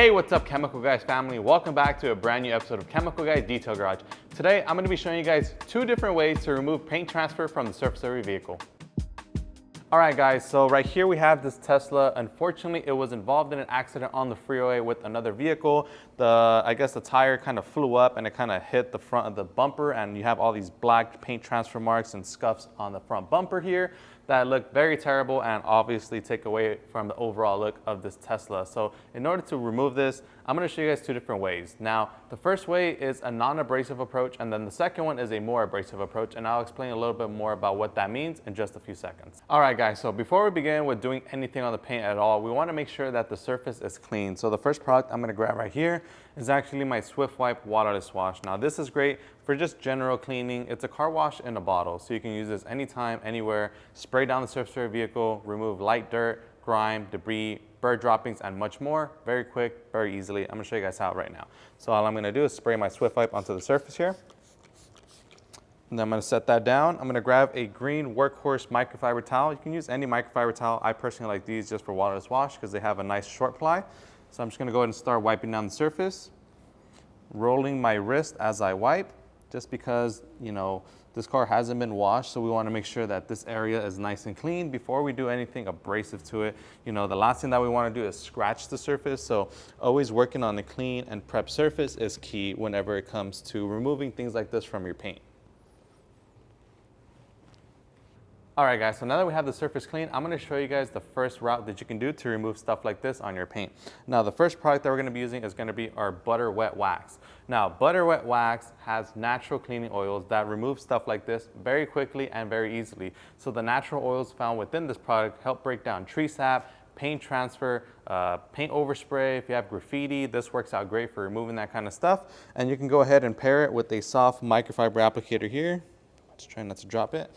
Hey, what's up, Chemical Guys family? Welcome back to a brand new episode of Chemical Guys Detail Garage. Today, I'm going to be showing you guys two different ways to remove paint transfer from the surface of your vehicle. Alright guys, so right here we have this Tesla. Unfortunately, it was involved in an accident on the freeway with another vehicle. I guess the tire kind of flew up and it kind of hit the front of the bumper, and you have all these black paint transfer marks and scuffs on the front bumper here that look very terrible and obviously take away from the overall look of this Tesla. So in order to remove this, I'm going to show you guys two different ways. Now, the first way is a non-abrasive approach, and then the second one is a more abrasive approach, and I'll explain a little bit more about what that means in just a few seconds. Alright guys, so before we begin with doing anything on the paint at all, we want to make sure that the surface is clean. So the first product I'm going to grab right here is actually my Swift Wipe waterless wash. Now this is great for just general cleaning. It's a car wash in a bottle, so you can use this anytime, anywhere. Spray down the surface of your vehicle, remove light dirt, grime, debris, bird droppings, and much more. Very quick, very easily. I'm gonna show you guys how right now. So all I'm gonna do is spray my Swift Wipe onto the surface here. And then I'm gonna set that down. I'm gonna grab a green Workhorse microfiber towel. You can use any microfiber towel. I personally like these just for waterless wash because they have a nice short ply. So I'm just gonna go ahead and start wiping down the surface, rolling my wrist as I wipe, just because, you know, this car hasn't been washed, so we want to make sure that this area is nice and clean before we do anything abrasive to it. You know, the last thing that we want to do is scratch the surface, so always working on a clean and prep surface is key whenever it comes to removing things like this from your paint. Alright guys, so now that we have the surface clean, I'm going to show you guys the first route that you can do to remove stuff like this on your paint. Now the first product that we're going to be using is going to be our Butter Wet Wax. Now Butter Wet Wax has natural cleaning oils that remove stuff like this very quickly and very easily. So the natural oils found within this product help break down tree sap, paint transfer, paint overspray. If you have graffiti, this works out great for removing that kind of stuff. And you can go ahead and pair it with a soft microfiber applicator here. Just trying not to drop it.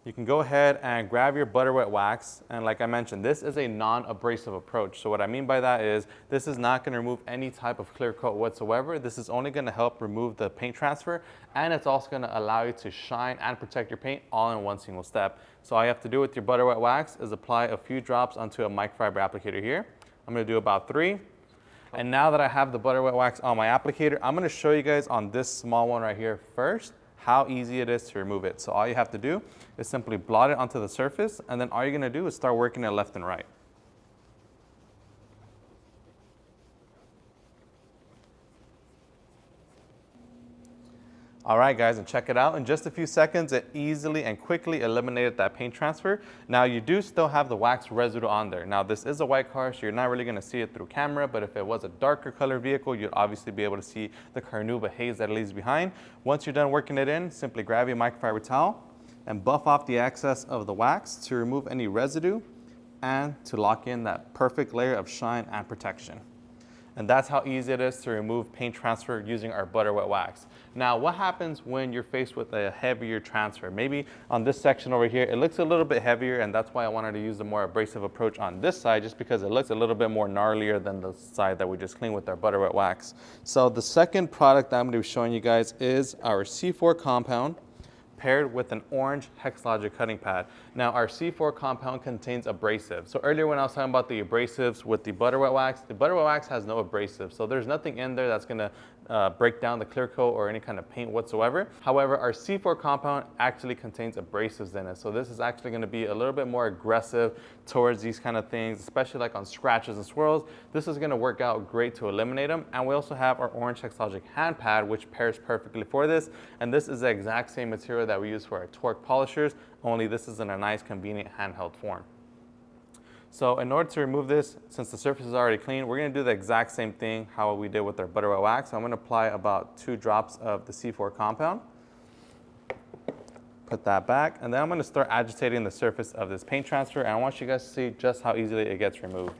You can go ahead and grab your Butter Wet Wax, and like I mentioned, this is a non-abrasive approach. So what I mean by that is this is not going to remove any type of clear coat whatsoever. This is only going to help remove the paint transfer, and it's also going to allow you to shine and protect your paint all in one single step. So all you have to do with your Butter Wet Wax is apply a few drops onto a microfiber applicator here. I'm going to do about 3. And now that I have the Butter Wet Wax on my applicator, I'm going to show you guys on this small one right here first how easy it is to remove it. So all you have to do is simply blot it onto the surface, and then all you're gonna do is start working it left and right. All right guys, and check it out. In just a few seconds, it easily and quickly eliminated that paint transfer. Now you do still have the wax residue on there. Now this is a white car, so you're not really gonna see it through camera, but if it was a darker color vehicle, you'd obviously be able to see the carnauba haze that it leaves behind. Once you're done working it in, simply grab your microfiber towel and buff off the excess of the wax to remove any residue and to lock in that perfect layer of shine and protection. And that's how easy it is to remove paint transfer using our Butter Wet Wax. Now, what happens when you're faced with a heavier transfer? Maybe on this section over here, it looks a little bit heavier, and that's why I wanted to use the more abrasive approach on this side, just because it looks a little bit more gnarlier than the side that we just cleaned with our Butter Wet Wax. So the second product that I'm going to be showing you guys is our C4 compound, paired with an orange Hexlogic cutting pad. Now our C4 compound contains abrasives. So earlier when I was talking about the abrasives with the Butter Wet Wax, the Butter Wet Wax has no abrasive. So there's nothing in there that's gonna break down the clear coat or any kind of paint whatsoever. However, our C4 compound actually contains abrasives in it. So this is actually gonna be a little bit more aggressive towards these kind of things, especially like on scratches and swirls. This is gonna work out great to eliminate them. And we also have our orange Hexlogic hand pad, which pairs perfectly for this. And this is the exact same material that we use for our torque polishers, only this is in a nice convenient handheld form. So in order to remove this, since the surface is already clean, we're going to do the exact same thing how we did with our Butter Wet Wax. So I'm going to apply about 2 drops of the C4 compound, put that back, and then I'm going to start agitating the surface of this paint transfer, and I want you guys to see just how easily it gets removed.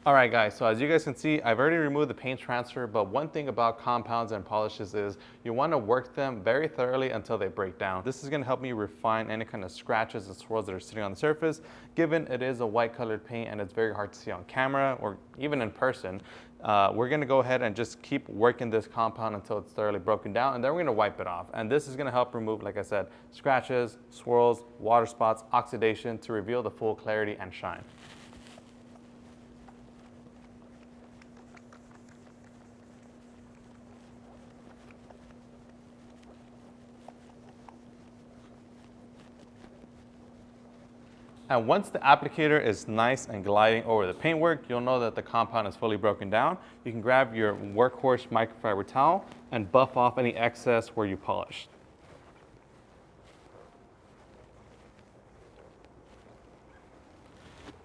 All right guys, so as you guys can see, I've already removed the paint transfer, but one thing about compounds and polishes is you want to work them very thoroughly until they break down. This is going to help me refine any kind of scratches and swirls that are sitting on the surface, given it is a white colored paint and it's very hard to see on camera or even in person. We're going to go ahead and just keep working this compound until it's thoroughly broken down, and then we're going to wipe it off. And this is going to help remove, like I said, scratches, swirls, water spots, oxidation to reveal the full clarity and shine. And once the applicator is nice and gliding over the paintwork, you'll know that the compound is fully broken down. You can grab your workhorse microfiber towel and buff off any excess where you polished.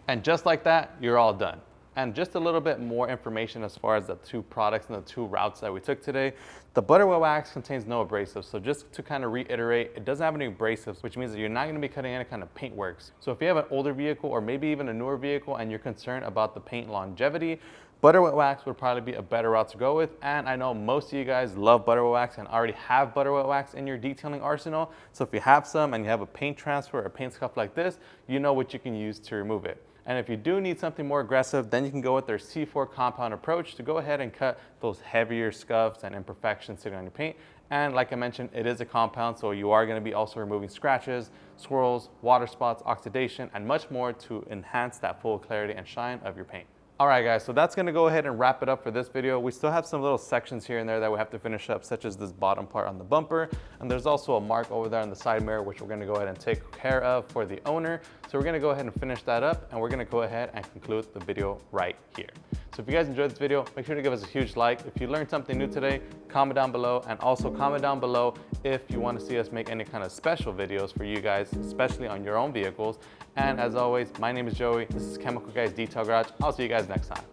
And just like that, you're all done. And just a little bit more information as far as the two products and the two routes that we took today. The butter wet wax contains no abrasives. So just to kind of reiterate, it doesn't have any abrasives, which means that you're not going to be cutting any kind of paint works. So if you have an older vehicle or maybe even a newer vehicle and you're concerned about the paint longevity, butter wet wax would probably be a better route to go with. And I know most of you guys love butter wet wax and already have butter wet wax in your detailing arsenal. So if you have some and you have a paint transfer or a paint scuff like this, you know what you can use to remove it. And if you do need something more aggressive, then you can go with their C4 compound approach to go ahead and cut those heavier scuffs and imperfections sitting on your paint. And like I mentioned, it is a compound, so you are going to be also removing scratches, swirls, water spots, oxidation, and much more to enhance that full clarity and shine of your paint. All right guys, so that's gonna go ahead and wrap it up for this video. We still have some little sections here and there that we have to finish up, such as this bottom part on the bumper. And there's also a mark over there on the side mirror, which we're gonna go ahead and take care of for the owner. So we're gonna go ahead and finish that up, and we're gonna go ahead and conclude the video right here. So if you guys enjoyed this video, make sure to give us a huge like. If you learned something new today, comment down below, and also comment down below if you want to see us make any kind of special videos for you guys, especially on your own vehicles. And as always, my name is Joey. This is Chemical Guys Detail Garage. I'll see you guys next time.